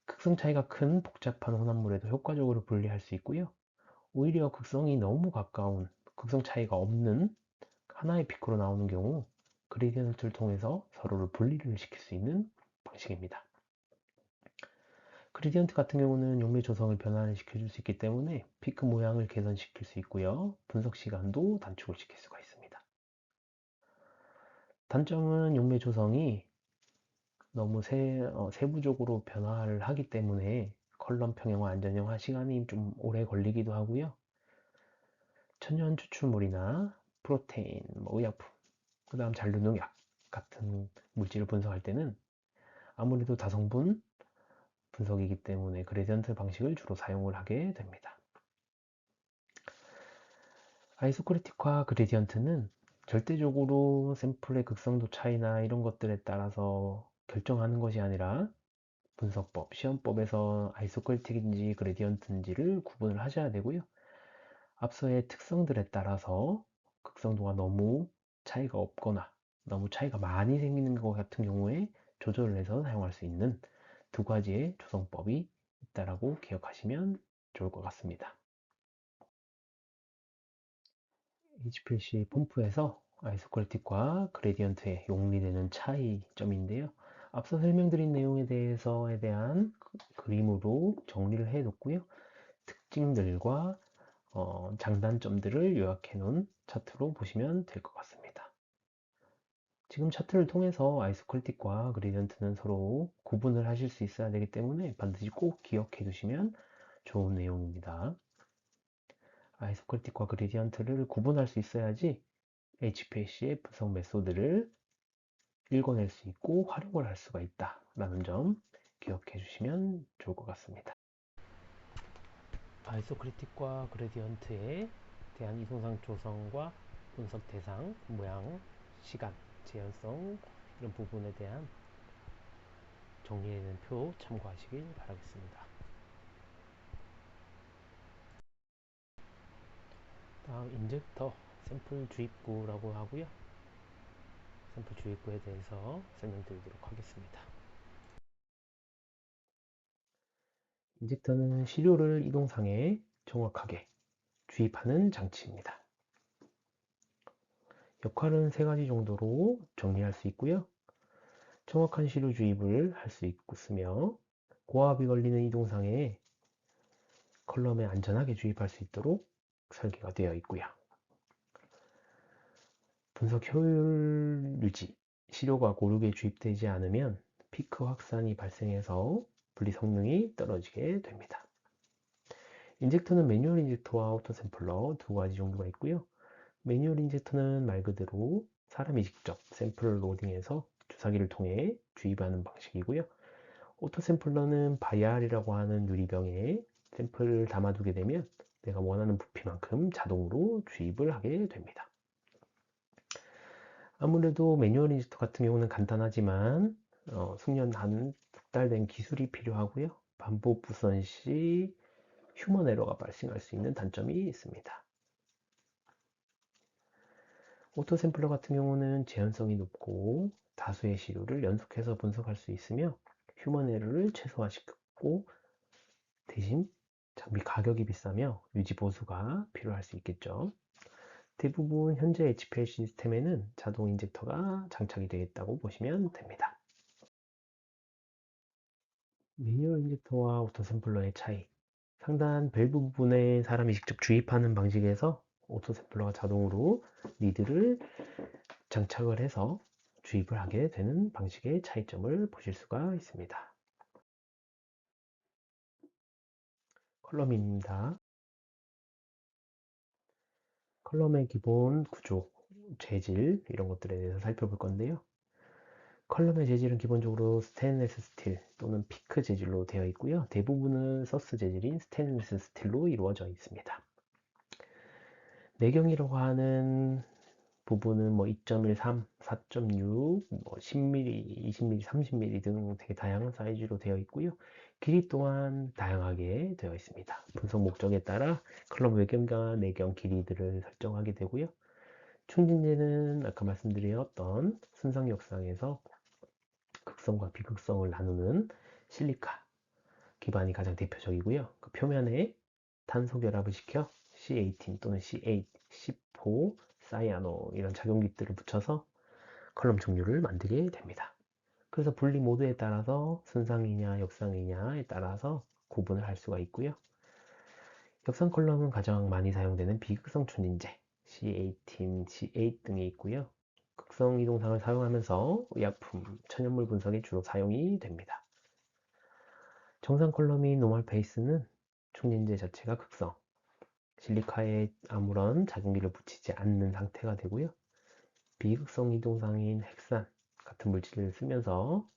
극성 차이가 큰 복잡한 혼합물에도 효과적으로 분리할 수 있고요. 오히려 극성이 너무 가까운, 극성 차이가 없는 하나의 피크로 나오는 경우 그레디언트를 통해서 서로를 분리를 시킬 수 있는 방식입니다. 그레디언트 같은 경우는 용매 조성을 변화를 시켜줄 수 있기 때문에 피크 모양을 개선시킬 수 있고요. 분석 시간도 단축을 시킬 수가 있습니다. 단점은 용매 조성이 너무 세부적으로 변화를 하기 때문에 컬럼 평형화, 안전형화 시간이 좀 오래 걸리기도 하고요. 천연 추출물이나 프로테인, 의약품, 그 다음 잔류농약 같은 물질을 분석할 때는 아무래도 다성분 분석이기 때문에 그레디언트 방식을 주로 사용을 하게 됩니다. 아이소크리틱과 그레디언트는 절대적으로 샘플의 극성도 차이나 이런 것들에 따라서 결정하는 것이 아니라 분석법, 시험법에서 아이소크리틱인지 그레디언트인지를 구분을 하셔야 되고요. 앞서의 특성들에 따라서 극성도가 너무 차이가 없거나 너무 차이가 많이 생기는 것 같은 경우에 조절을 해서 사용할 수 있는 두 가지의 조성법이 있다라고 기억하시면 좋을 것 같습니다. HPLC 펌프에서 아이소크리틱과 그레디언트의 용리되는 차이점인데요. 앞서 설명드린 내용에 대한 그림으로 정리를 해 놓고요. 특징들과 장단점들을 요약해 놓은 차트로 보시면 될 것 같습니다. 지금 차트를 통해서 아이소크리틱과 그레디언트는 서로 구분을 하실 수 있어야 되기 때문에 반드시 꼭 기억해 두시면 좋은 내용입니다. 아이소크리틱과 그레디언트를 구분할 수 있어야지 HPLC의 분석 메소드를 읽어낼 수 있고 활용을 할 수가 있다라는 점 기억해 주시면 좋을 것 같습니다. 아이소크리틱과 그레디언트에 대한 이동상 조성과 분석 대상, 모양, 시간, 재현성 이런 부분에 대한 정리되는 표 참고하시길 바라겠습니다. 다음 인젝터 샘플 주입구라고 하고요. 샘플 주입구에 대해서 설명드리도록 하겠습니다. 인젝터는 시료를 이동상에 정확하게 주입하는 장치입니다. 역할은 세 가지 정도로 정리할 수 있고요. 정확한 시료 주입을 할 수 있으며 고압이 걸리는 이동상에 컬럼에 안전하게 주입할 수 있도록 설계가 되어 있고요. 분석 효율 유지, 시료가 고르게 주입되지 않으면 피크 확산이 발생해서 분리 성능이 떨어지게 됩니다. 인젝터는 매뉴얼 인젝터와 오토 샘플러 두 가지 정도가 있고요. 매뉴얼 인젝터는 말 그대로 사람이 직접 샘플을 로딩해서 주사기를 통해 주입하는 방식이고요. 오토 샘플러는 바이알이라고 하는 유리병에 샘플을 담아두게 되면 내가 원하는 부피만큼 자동으로 주입을 하게 됩니다. 아무래도 매뉴얼 인젝터 같은 경우는 간단하지만 숙련 한 6달 된 기술이 필요하고요. 반복 부선 시 휴먼 에러가 발생할 수 있는 단점이 있습니다. 오토 샘플러 같은 경우는 재현성이 높고 다수의 시료를 연속해서 분석할 수 있으며 휴먼 에러를 최소화시키고 대신 장비 가격이 비싸며 유지 보수가 필요할 수 있겠죠. 대부분 현재 HPL 시스템에는 자동 인젝터가 장착이 되어 있다고 보시면 됩니다. 매뉴얼 인젝터와 오토샘플러의 차이. 상단 밸브 부분에 사람이 직접 주입하는 방식에서 오토샘플러가 자동으로 리드를 장착을 해서 주입을 하게 되는 방식의 차이점을 보실 수가 있습니다. 컬럼입니다. 컬럼의 기본 구조, 재질 이런 것들에 대해서 살펴볼 건데요. 컬럼의 재질은 기본적으로 스테인리스 스틸 또는 피크 재질로 되어 있고요. 대부분은 서스 재질인 스테인리스 스틸로 이루어져 있습니다. 내경이라고 하는 부분은 뭐 2.13, 4.6, 뭐 10mm, 20mm, 30mm 등 되게 다양한 사이즈로 되어 있고요. 길이 또한 다양하게 되어 있습니다. 분석 목적에 따라 컬럼 외경과 내경 길이들을 설정하게 되고요. 충진제는 아까 말씀드렸던 순상 역상에서 극성과 비극성을 나누는 실리카 기반이 가장 대표적이고요. 그 표면에 탄소 결합을 시켜 C18 또는 C8, C4, 사이아노 이런 작용기들을 붙여서 컬럼 종류를 만들게 됩니다. 그래서 분리 모드에 따라서 순상이냐 역상이냐에 따라서 구분을 할 수가 있고요. 역상 컬럼은 가장 많이 사용되는 비극성 춘인제 C18, C8 등이 있고요. 극성 이동상을 사용하면서 의약품, 천연물 분석에 주로 사용이 됩니다. 정상 컬럼인 노멀 페이스는 충진제 자체가 극성, 실리카에 아무런 작용기를 붙이지 않는 상태가 되고요. 비극성 이동상인 핵산 같은 물질을 쓰면서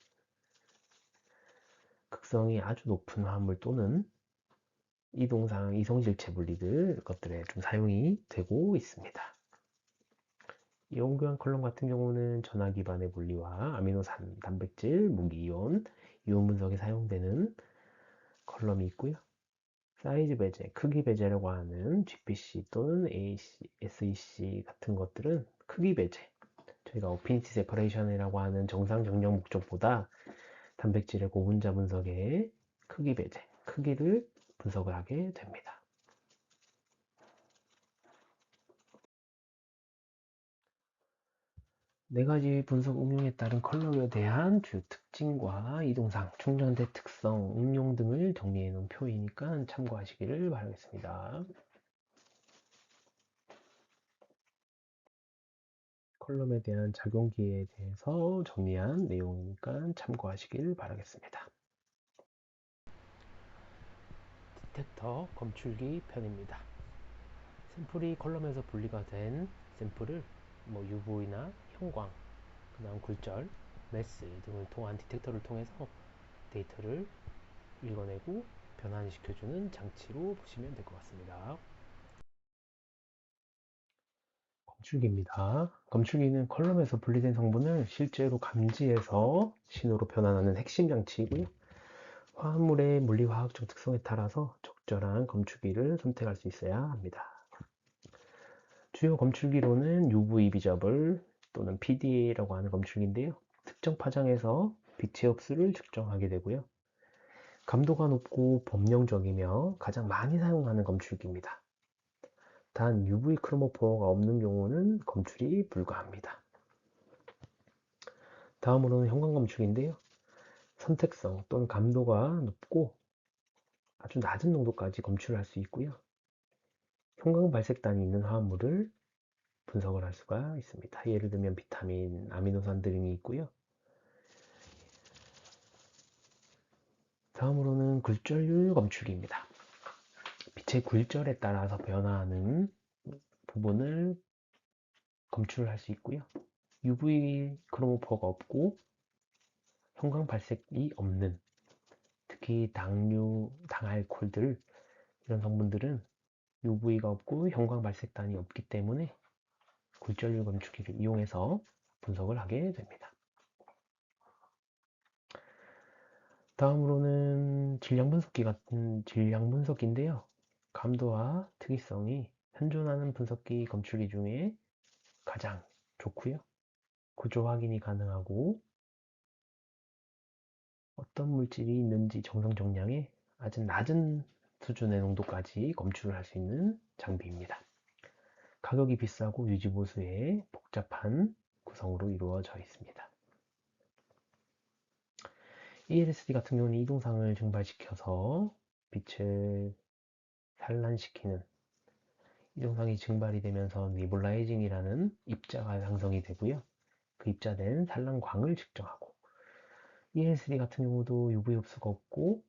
극성이 아주 높은 화합물 또는 이동상 이성질체 분리들 것들에 좀 사용이 되고 있습니다. 이온교환 컬럼 같은 경우는 전화 기반의 분리와 아미노산, 단백질, 무기이온, 이온 분석에 사용되는 컬럼이 있고요. 사이즈 배제, 크기 배제라고 하는 GPC 또는 AC, SEC 같은 것들은 크기 배제, 저희가 어피니티 세퍼레이션이라고 하는 정상 정령 목적보다 단백질의 고분자 분석에 크기 배제, 크기를 분석을 하게 됩니다. 네 가지 분석 응용에 따른 컬럼에 대한 주요 특징과 이동상, 충전대 특성, 응용 등을 정리해 놓은 표이니까 참고하시기를 바라겠습니다. 컬럼에 대한 작용기에 대해서 정리한 내용이니까 참고하시길 바라겠습니다. 디텍터 검출기 편입니다. 샘플이 컬럼에서 분리가 된 샘플을 뭐 UV나 형광, 그 다음 굴절, 매스 등을 통한 디텍터를 통해서 데이터를 읽어내고 변환시켜주는 장치로 보시면 될 것 같습니다. 검출기입니다. 검출기는 컬럼에서 분리된 성분을 실제로 감지해서 신호로 변환하는 핵심 장치이고요. 화합물의 물리화학적 특성에 따라서 적절한 검출기를 선택할 수 있어야 합니다. 주요 검출기로는 UV 비저블 또는 PDA라고 하는 검출기인데요. 특정 파장에서 빛의 흡수를 측정하게 되고요. 감도가 높고 범용적이며 가장 많이 사용하는 검출기입니다. 단 UV 크로모포가 없는 경우는 검출이 불가합니다. 다음으로는 형광 검출인데요. 선택성 또는 감도가 높고 아주 낮은 농도까지 검출할 수 있고요. 형광 발색단이 있는 화합물을 분석을 할 수가 있습니다. 예를 들면 비타민, 아미노산 등이 있고요. 다음으로는 굴절율 검출기입니다. 빛의 굴절에 따라서 변화하는 부분을 검출할 수 있고요. UV 크로모퍼가 없고 형광 발색이 없는 특히 당류, 당알콜들 이런 성분들은 UV가 없고 형광 발색단이 없기 때문에 굴절율 검출기를 이용해서 분석을 하게 됩니다. 다음으로는 질량 분석기 같은 질량 분석기인데요. 감도와 특이성이 현존하는 분석기 검출기 중에 가장 좋고요. 구조 확인이 가능하고 어떤 물질이 있는지 정성 정량에 아주 낮은 수준의 농도까지 검출을 할 수 있는 장비입니다. 가격이 비싸고 유지보수에 복잡한 구성으로 이루어져 있습니다. ELSD 같은 경우는 이동상을 증발시켜서 빛을 산란시키는, 이동상이 증발이 되면서 니블라이징이라는 입자가 형성이 되고요. 그 입자된 산란광을 측정하고, ELSD 같은 경우도 UV 흡수가 없고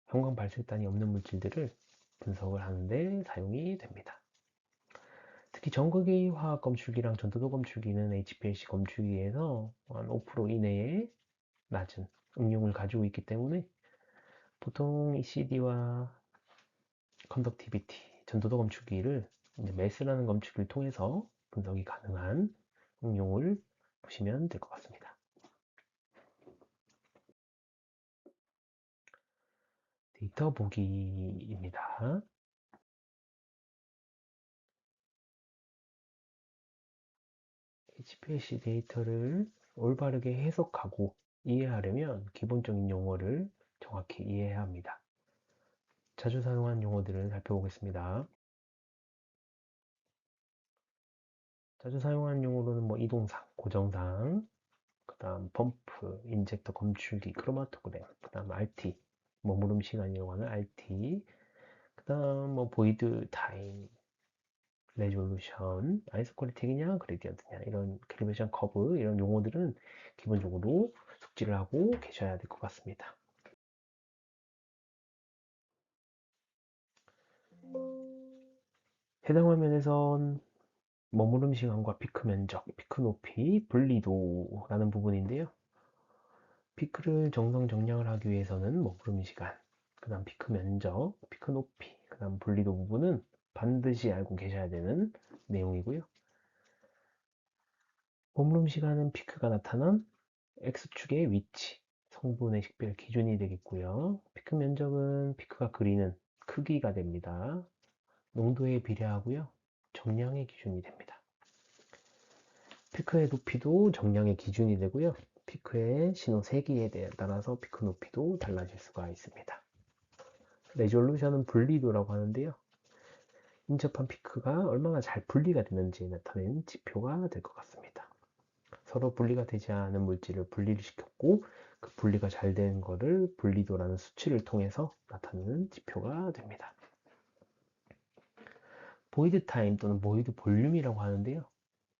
형광 발색단이 없는 물질들을 분석을 하는데 사용이 됩니다. 특히 전극의 화학 검출기랑 전도도 검출기는 HPLC 검출기에서 한 5% 이내의 낮은 응용을 가지고 있기 때문에 보통 이 CD와 컨덕티비티, 전도도 검출기를 매스라는 검출기를 통해서 분석이 가능한 응용을 보시면 될 것 같습니다. 데이터 보기입니다. HPLC 데이터를 올바르게 해석하고 이해하려면 기본적인 용어를 정확히 이해해야 합니다. 자주 사용한 용어들을 살펴보겠습니다. 자주 사용하는 용어로는 이동상, 고정상, 그 다음 펌프, 인젝터 검출기, 크로마토그램, 그 다음 RT, 머무름 시간이라고 하는 RT, 그 다음 보이드 타임, 레졸루션, 아이소퀄리틱이냐, 그레디언트냐, 이런 캘리브레이션 커브, 이런 용어들은 기본적으로 숙지를 하고 계셔야 될 것 같습니다. 해당 화면에선 머무름 시간과 피크 면적, 피크 높이, 분리도라는 부분인데요. 피크를 정성정량을 하기 위해서는 머무름 시간, 그 다음 피크 면적, 피크 높이, 그 다음 분리도 부분은 반드시 알고 계셔야 되는 내용이고요. 머무름 시간은 피크가 나타난 X축의 위치, 성분의 식별 기준이 되겠고요. 피크 면적은 피크가 그리는 크기가 됩니다. 농도에 비례하고요. 정량의 기준이 됩니다. 피크의 높이도 정량의 기준이 되고요. 피크의 신호 세기에 따라서 피크 높이도 달라질 수가 있습니다. 레졸루션은 분리도라고 하는데요. 인접한 피크가 얼마나 잘 분리가 되는지 나타내는 지표가 될 것 같습니다. 서로 분리가 되지 않은 물질을 분리를 시켰고 그 분리가 잘 된 거를 분리도라는 수치를 통해서 나타내는 지표가 됩니다. 보이드 타임 또는 보이드 볼륨이라고 하는데요.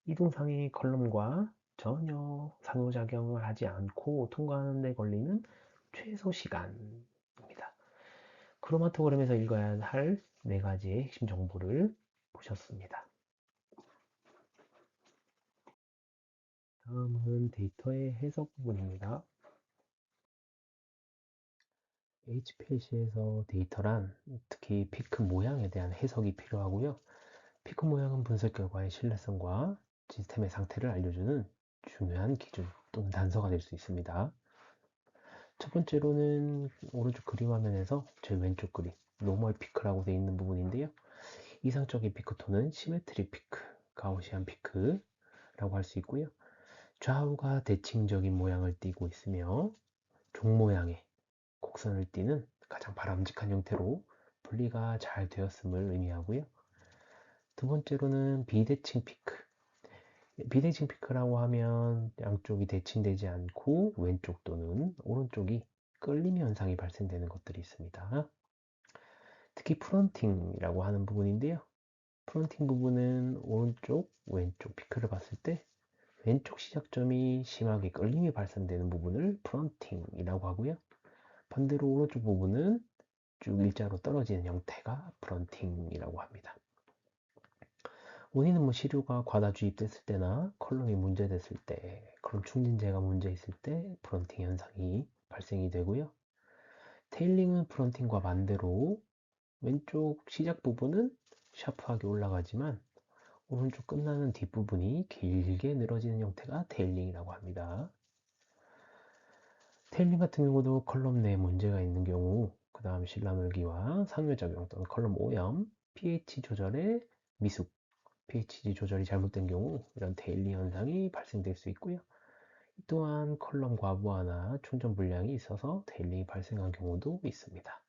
이동상의 컬럼과 전혀 상호작용을 하지 않고 통과하는 데 걸리는 최소 시간입니다. 크로마토그램에서 읽어야 할 4가지의 핵심 정보를 보셨습니다. 다음은 데이터의 해석 부분입니다. HPLC에서 데이터란 특히 피크 모양에 대한 해석이 필요하고요. 피크 모양은 분석 결과의 신뢰성과 시스템의 상태를 알려주는 중요한 기준 또는 단서가 될 수 있습니다. 첫 번째로는 오른쪽 그림 화면에서 제일 왼쪽 그림 노멀 피크라고 되어 있는 부분인데요. 이상적인 피크톤은 시메트릭 피크, 가우시안 피크라고 할 수 있고요. 좌우가 대칭적인 모양을 띠고 있으며 종 모양의 곡선을 띠는 가장 바람직한 형태로 분리가 잘 되었음을 의미하고요. 두 번째로는 비대칭 피크. 비대칭 피크라고 하면 양쪽이 대칭되지 않고 왼쪽 또는 오른쪽이 끌림 현상이 발생되는 것들이 있습니다. 특히 프론팅이라고 하는 부분인데요. 프론팅 부분은 오른쪽, 왼쪽 피크를 봤을 때 왼쪽 시작점이 심하게 끌림이 발생되는 부분을 프론팅이라고 하고요. 반대로 오른쪽 부분은 쭉 일자로 떨어지는 형태가 프론팅이라고 합니다. 원인은 시료가 과다 주입됐을 때나 컬럼이 문제됐을 때, 그런 충진재가 문제 있을 때 프론팅 현상이 발생이 되고요. 테일링은 프론팅과 반대로 왼쪽 시작 부분은 샤프하게 올라가지만 오른쪽 끝나는 뒷부분이 길게 늘어지는 형태가 테일링이라고 합니다. 테일링 같은 경우도 컬럼 내에 문제가 있는 경우, 그 다음 실라놀기와 상호작용 또는 컬럼 오염, pH 조절의 미숙, pH 조절이 잘못된 경우 이런 테일링 현상이 발생될 수 있고요. 또한 컬럼 과부하나 충전 불량이 있어서 테일링이 발생한 경우도 있습니다.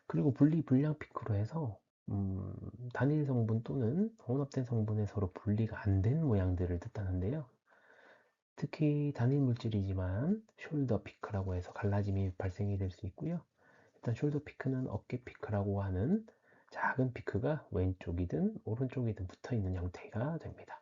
그리고 분리 불량 피크로 해서 단일 성분 또는 혼합된 성분에 서로 분리가 안 된 모양들을 뜻하는데요. 특히 단일 물질이지만 숄더 피크라고 해서 갈라짐이 발생이 될 수 있고요. 일단 숄더 피크는 어깨 피크라고 하는 작은 피크가 왼쪽이든 오른쪽이든 붙어 있는 형태가 됩니다.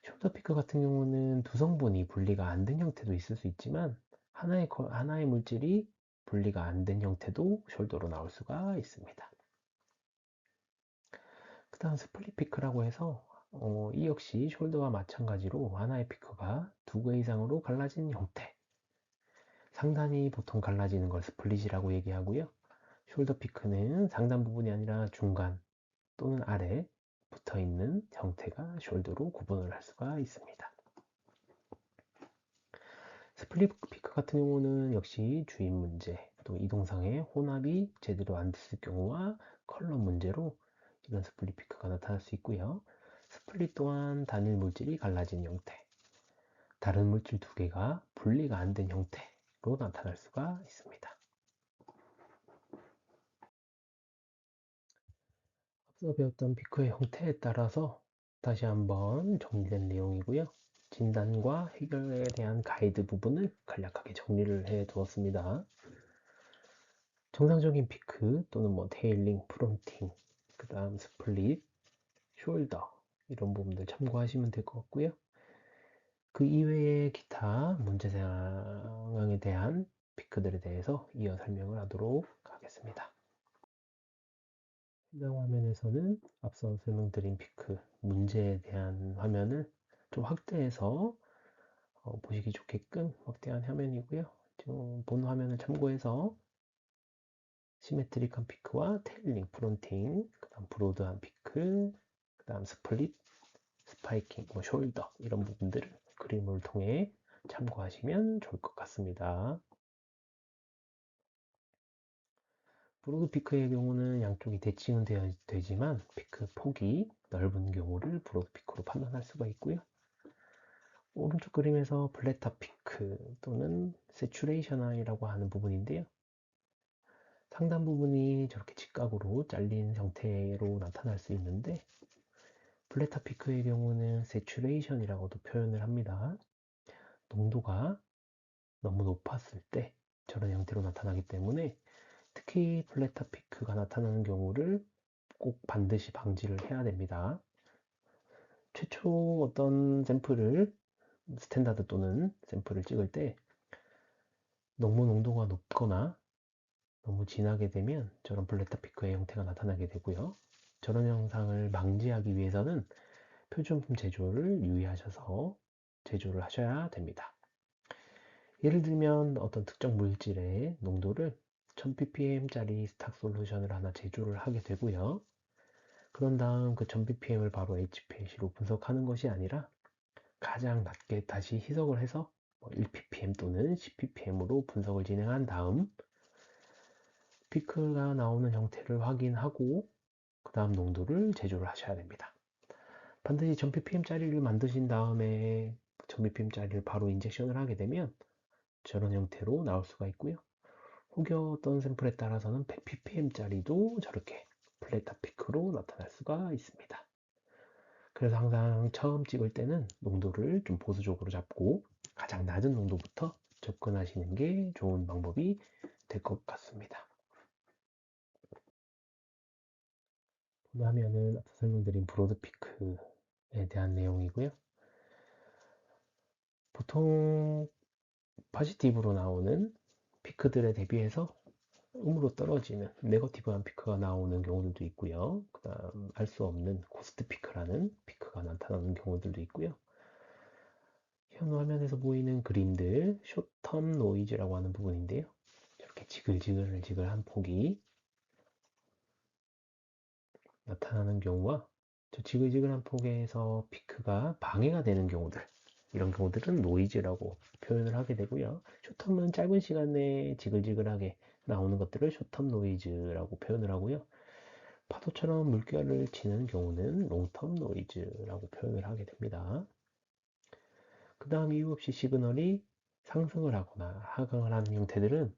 숄더 피크 같은 경우는 두 성분이 분리가 안 된 형태도 있을 수 있지만 하나의 물질이 분리가 안 된 형태도 숄더로 나올 수가 있습니다. 그 다음 스플릿 피크라고 해서 이 역시 숄더와 마찬가지로 하나의 피크가 두 개 이상으로 갈라진 형태. 상단이 보통 갈라지는 걸 스플릿이라고 얘기하고요. 숄더 피크는 상단 부분이 아니라 중간 또는 아래 붙어 있는 형태가 숄더로 구분을 할 수가 있습니다. 스플릿 피크 같은 경우는 역시 주입 문제, 또 이동상의 혼합이 제대로 안 됐을 경우와 컬러 문제로 이런 스플릿 피크가 나타날 수 있고요. 스플릿 또한 단일 물질이 갈라진 형태, 다른 물질 두 개가 분리가 안 된 형태로 나타날 수가 있습니다. 앞서 배웠던 피크의 형태에 따라서 다시 한번 정리된 내용이고요. 진단과 해결에 대한 가이드 부분을 간략하게 정리를 해 두었습니다. 정상적인 피크 또는 뭐 테일링, 프론팅, 그 다음 스플릿, 숄더 이런 부분들 참고하시면 될 것 같고요. 그 이외의 기타 문제 상황에 대한 피크들에 대해서 이어 설명을 하도록 하겠습니다. 해당 화면에서는 앞서 설명드린 피크 문제에 대한 화면을 좀 확대해서 보시기 좋게끔 확대한 화면이고요. 지금 본 화면을 참고해서 시메트릭한 피크와 테일링, 프론팅, 그 다음 브로드한 피크, 그 다음 스플릿, 스파이킹, 뭐 숄더 이런 부분들을 그림을 통해 참고하시면 좋을 것 같습니다. 브로드 피크의 경우는 양쪽이 대칭은 되지만 피크 폭이 넓은 경우를 브로드 피크로 판단할 수가 있고요. 오른쪽 그림에서 플래터 피크 또는 세츄레이션 아이라고 하는 부분인데요. 상단 부분이 저렇게 직각으로 잘린 형태로 나타날 수 있는데 플래터 피크의 경우는 세츄레이션이라고도 표현을 합니다. 농도가 너무 높았을 때 저런 형태로 나타나기 때문에 특히 플래터 피크가 나타나는 경우를 꼭 반드시 방지를 해야 됩니다. 최초 어떤 샘플을 스탠다드 또는 샘플을 찍을 때 너무 농도가 높거나 너무 진하게 되면 저런 플래터 피크의 형태가 나타나게 되고요. 저런 현상을 방지하기 위해서는 표준품 제조를 유의하셔서 제조를 하셔야 됩니다. 예를 들면 어떤 특정 물질의 농도를 1000ppm짜리 스탁 솔루션을 하나 제조를 하게 되고요. 그런 다음 그 1000ppm을 바로 HPLC로 분석하는 것이 아니라 가장 낮게 다시 희석을 해서 1ppm 또는 10ppm으로 분석을 진행한 다음 피크가 나오는 형태를 확인하고 그 다음 농도를 제조를 하셔야 됩니다. 반드시 1000ppm짜리를 만드신 다음에 1000ppm짜리를 바로 인젝션을 하게 되면 저런 형태로 나올 수가 있고요. 혹여 어떤 샘플에 따라서는 100ppm짜리도 저렇게 플래터 피크로 나타날 수가 있습니다. 그래서 항상 처음 찍을 때는 농도를 좀 보수적으로 잡고 가장 낮은 농도부터 접근하시는 게 좋은 방법이 될 것 같습니다. 본 화면은 앞서 설명드린 브로드 피크에 대한 내용이고요. 보통 포지티브로 나오는 피크들에 대비해서 음으로 떨어지는 네거티브한 피크가 나오는 경우들도 있고요. 그 다음 알 수 없는 고스트 피크라는 피크가 나타나는 경우들도 있고요. 현 화면에서 보이는 그림들 숏텀 노이즈라고 하는 부분인데요. 이렇게 지글지글한 폭이 나타나는 경우와 저 지글지글한 폭에서 피크가 방해가 되는 경우들, 이런 경우들은 노이즈라고 표현을 하게 되고요. 숏텀은 짧은 시간에 지글지글하게 나오는 것들을 숏텀 노이즈라고 표현을 하고요. 파도처럼 물결을 치는 경우는 롱텀 노이즈라고 표현을 하게 됩니다. 그 다음 이유 없이 시그널이 상승을 하거나 하강을 하는 형태들은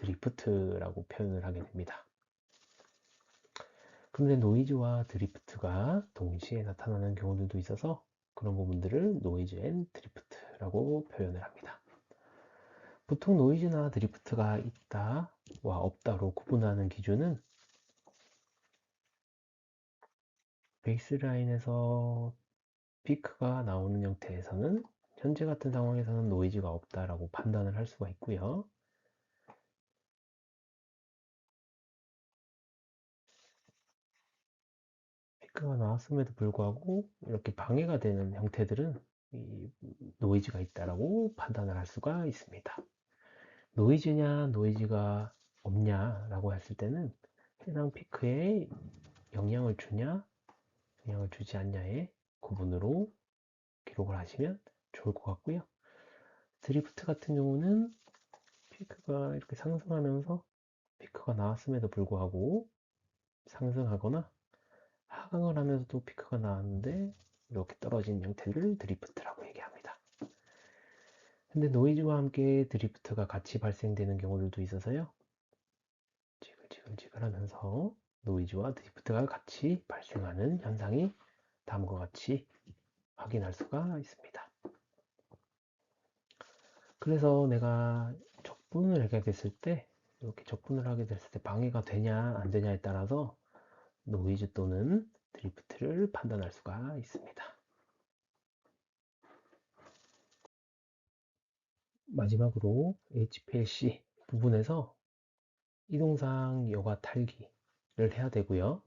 드리프트라고 표현을 하게 됩니다. 그런데 노이즈와 드리프트가 동시에 나타나는 경우들도 있어서 그런 부분들을 노이즈 앤 드리프트라고 표현을 합니다. 보통 노이즈나 드리프트가 있다와 없다로 구분하는 기준은 베이스라인에서 피크가 나오는 형태에서는 현재 같은 상황에서는 노이즈가 없다라고 판단을 할 수가 있고요. 피크가 나왔음에도 불구하고 이렇게 방해가 되는 형태들은 이 노이즈가 있다라고 판단을 할 수가 있습니다. 노이즈냐 노이즈가 없냐라고 했을 때는 해당 피크에 영향을 주냐 영향을 주지 않냐의 구분으로 기록을 하시면 좋을 것 같고요. 드리프트 같은 경우는 피크가 이렇게 상승하면서 피크가 나왔음에도 불구하고 상승하거나 하강을 하면서도 피크가 나왔는데 이렇게 떨어진 형태를 드리프트라고 얘기합니다. 근데 노이즈와 함께 드리프트가 같이 발생되는 경우들도 있어서요. 지글지글 하면서 노이즈와 드리프트가 같이 발생하는 현상이 다음과 같이 확인할 수가 있습니다. 그래서 내가 적분을 하게 됐을 때 이렇게 적분을 하게 됐을 때 방해가 되냐 안 되냐에 따라서 노이즈 또는 드리프트를 판단할 수가 있습니다. 마지막으로 HPLC 부분에서 이동상 여과 탈기를 해야 되고요.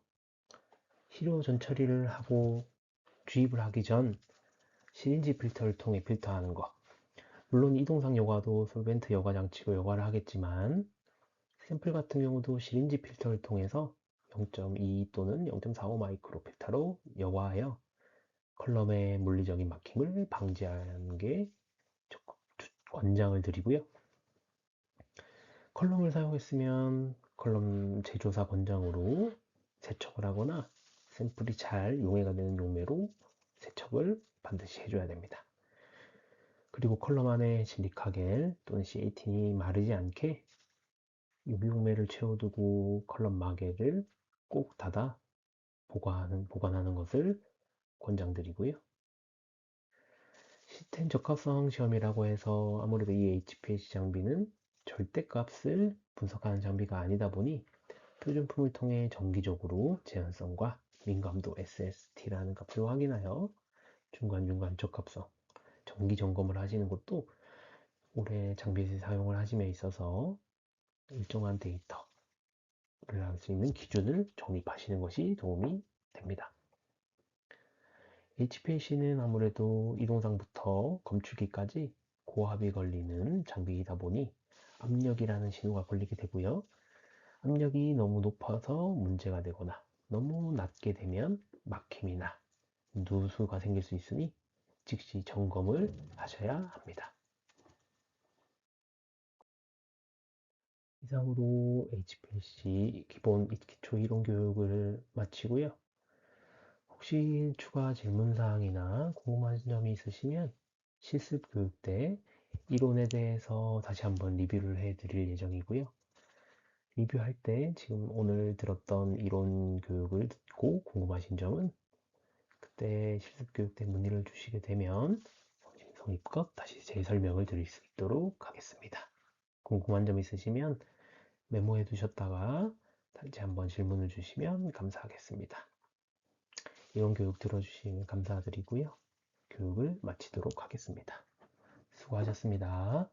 시료 전처리를 하고 주입을 하기 전 시린지 필터를 통해 필터하는 것. 물론 이동상 여과도 솔벤트 여과 장치로 여과를 하겠지만 샘플 같은 경우도 시린지 필터를 통해서 0.2 또는 0.45 마이크로 필터로 여과하여 컬럼의 물리적인 막힘을 방지하는 게 권장을 드리고요. 컬럼을 사용했으면 컬럼 제조사 권장으로 세척을 하거나 샘플이 잘 용해가 되는 용매로 세척을 반드시 해줘야 됩니다. 그리고 컬럼 안에 실리카겔 또는 C18이 마르지 않게 유기용매를 채워두고 컬럼 마개를 꼭 닫아 보관하는 것을 권장드리고요. 시스템 적합성 시험이라고 해서 아무래도 이 HPLC 장비는 절대값을 분석하는 장비가 아니다 보니 표준품을 통해 정기적으로 제한성과 민감도 SST라는 값을 확인하여 중간중간 적합성, 정기 점검을 하시는 것도 올해 장비 사용을 하심에 있어서 일정한 데이터를 할 수 있는 기준을 정립하시는 것이 도움이 됩니다. HPLC는 아무래도 이동상부터 검출기까지 고압이 걸리는 장비이다 보니 압력이라는 신호가 걸리게 되고요. 압력이 너무 높아서 문제가 되거나 너무 낮게 되면 막힘이나 누수가 생길 수 있으니 즉시 점검을 하셔야 합니다. 이상으로 HPLC 기본 기초 이론 교육을 마치고요. 혹시 추가 질문사항이나 궁금한 점이 있으시면 실습 교육 때 이론에 대해서 다시 한번 리뷰를 해드릴 예정이고요. 리뷰할 때 지금 오늘 들었던 이론 교육을 듣고 궁금하신 점은 그때 실습 교육 때 문의를 주시게 되면 성의껏 다시 재설명을 드릴 수 있도록 하겠습니다. 궁금한 점 있으시면 메모해 두셨다가 다시 한번 질문을 주시면 감사하겠습니다. 이런 교육 들어주시면 감사드리고요. 교육을 마치도록 하겠습니다. 수고하셨습니다.